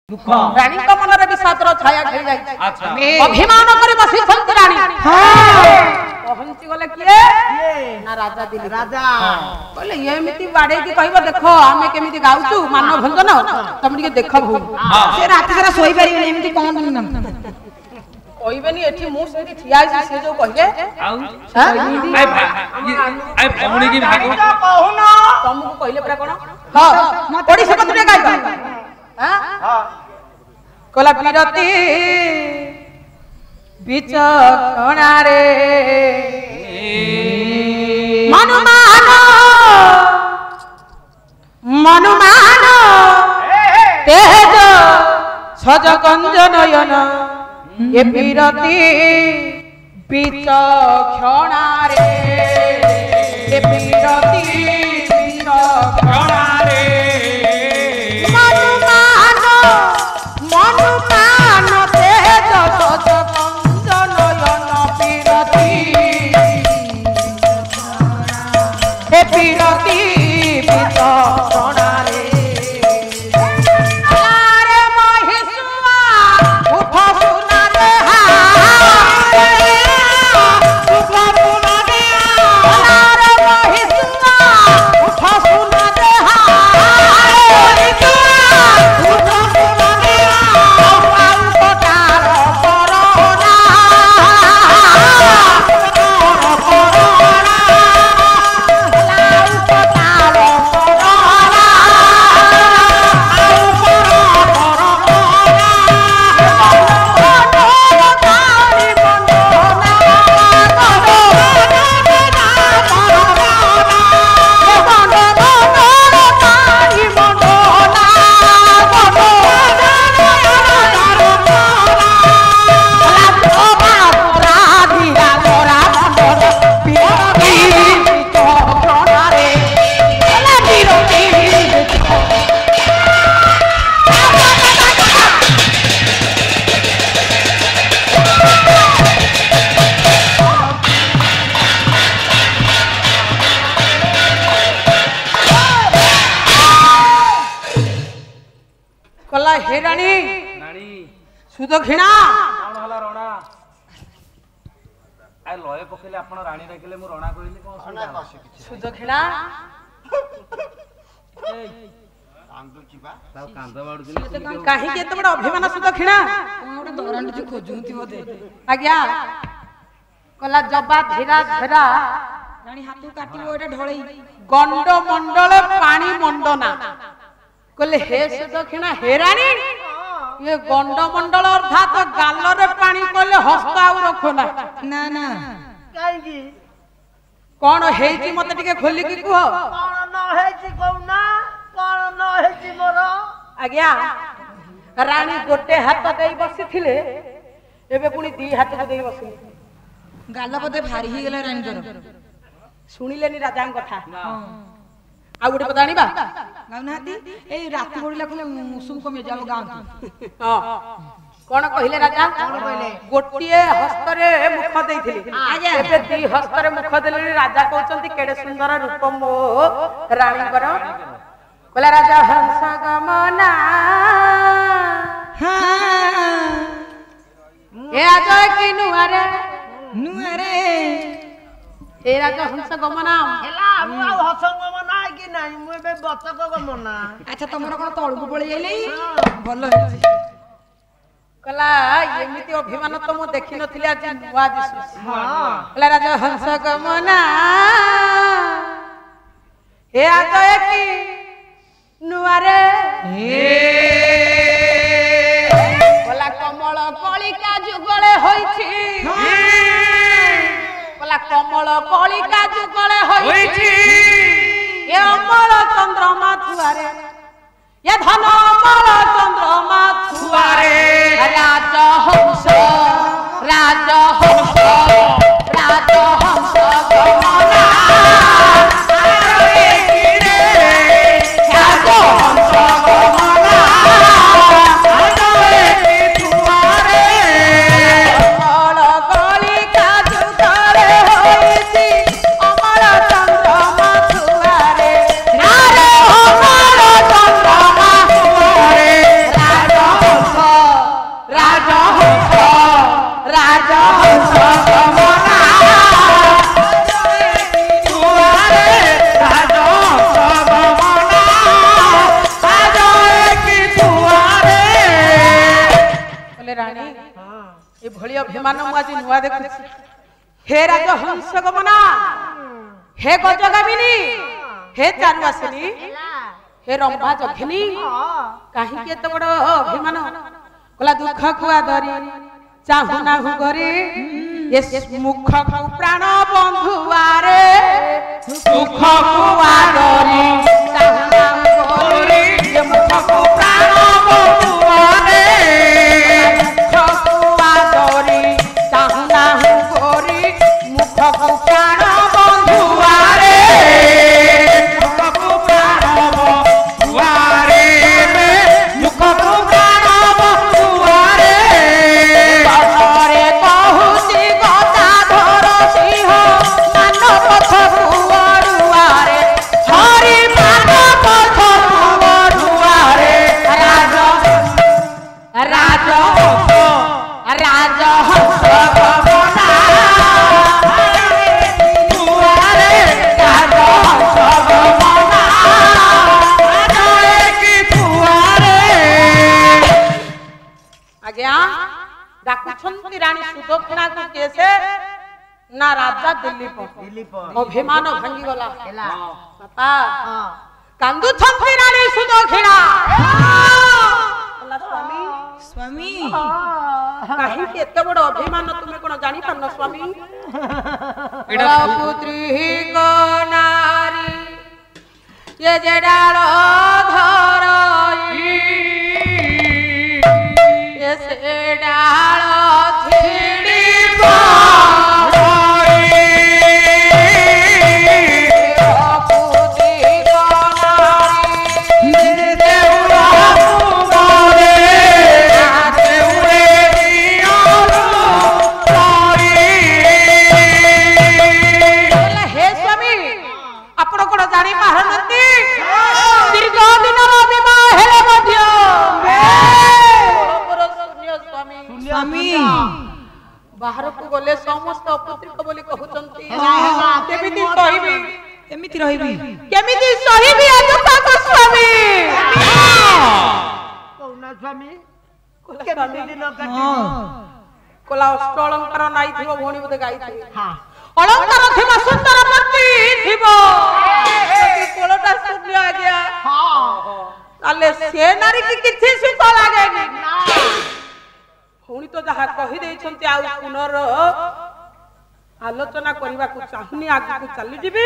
रानी को मन रे विषादर छाया खेल जाई अच्छा अभिमान करी बसी संत रानी हां पहुंची गले किए ना राजा दिली राजा बोले एमिति बाडे की कहबो देखो हमें केमिति गाउचू मानव भंजन तुम के देख भू से रात सारा सोई परिबे एमिति कोन कहबेनी एठी मु सेठी ठिया से जो कहिए आई भौणी की भागो कहूना तुमको कहले परा कोन हां पड़ी से पत्रे गाइबा हां कोला बिरती विचक्षणा रे मनुमान तेज सज कंज नयन ये बिरती विचक्षणा रे ये बिरती विचक्षणा रे सुदक्षिणा कोन हला रोणा आ लय पखेले आपण रानी डाकिले मु रोणा कहिली कोन सुदक्षिणा ए कांदो चिबा ताव कांदो बाडू दिले काहे के एते बड अभिमान सुदक्षिणा ओडे दरांड जे खोजुंती बोदे आज्ञा कला जबा धीरा धीरा रानी हाथू काटिबो एटा ढळई गंड मंडल पानी मंडना कहले हे सुदक्षिणा हे रानी ये गंड मंडल अर्थात गाल रे पानी कहले हस्त आउ रखो ना ना ना काई की कोन हेची मते टिके खोली की कुह कोन न हेची कहूना कोन न हेची मोर आज्ञा रानी गोटे हाथ देई बसिथिले एबे पुनी दी हाथ देई बसिले गाल पते भारी ही गेला रानी तोर सुनिलेनी राजा कथा हां आ गुटे पता आनिबा गाउनाती ए राती बडीला खले मुसुम कमे जाव गां हां कोन कहिले राजा कोन कहिले गोटिए हस्तरे मुख देइथिली एबे दी हस्तरे मुख देले राजा कहउचंती केडे सुंदर रूप मो रानी कर कहला राजा हंस गमना हां ए आजय कि नुआरे ए राजा हंस गमना हेला मु आ हंस गमना कि नाही मु बे बतक गमना अच्छा तमरो कोन तळकु पळी जाइले भलो हेछि कला एमिति अभिमान तो मु देखि नथिले आज नुआ दिसु हां कला राजा हंस गमना हे आजय कि नुआरे हे कला कमल कलिका जुगले होइछि कला कमल कलिका जुगले होइछि ये अमल चंद्रमा छुआरे ये धन अमल चंद्रमा छुआरे राजा हंस राजा हंस राजा हंस गमना आरे रे राजा हंस गमना आरे छुआरे अमल कलिका जुगले होइछि अमल चंद्रमा छुआरे नारे अमल चंद्रमा छुआरे ଏଭଳି ଅଭିମାନ ମୁଁ ଆଜି ନୂଆ ଦେଖୁଛି। हे राज हंस गमना हे गजगामिनी हे चारुआसिनी हे रंभा जघिनी कहीं एत बड़ अभिमान कला दुख को आदरी चाहू ना गरी ये मुख को प्राण बंधुआरे दुख को आदरी चाहू ना गरी ये मुख को प्राण बंधुआरे दुख को आदरी चाहू ना गरी मुख को प्राण बंधुआरे मुख को प्राण बंधुआरे मुख को प्राण बंधुआरे तोरे कहूसी गदाधर सिंह मान पथ कुवरुआरे हरि मान पथ कुवरुआरे राज राज राज हंस गमना दुआरे राज हंस गमना की दुआरे आज्ञा डाकुछंती रानी सुदक्षिणा को केसे ना राजा दिलीप अभिमान भांगी गला बापा कांदु छंती रानी सुदक्षिणा स्वामी स्वामी कहीं एत बड़ अभिमान तुम्हें कौन जानी पारन स्वामी पुत्री को नारी ये जडाल धरई ये से डाल छिड़ी बाहर को गले समस्त अपुत्रिक बोली कहउचंती केमिति सहिबी एमिति रहिबी केमिति सहिबी अजुता स्वामी कौना स्वामी केमिति दिन काटी कोला अष्ट अलंकार नाई थिबो भोणी बते गाई थी हां अलंकार थिबो सुंदर पति थिबो कोलटा सुनिया गया हां ताले से नारी की किछि सुत लागेनी ना पुणी तो जहाँ कही देइछंती आ पुनर आलोचना करबा को चाहुनी आगु को चली जिबी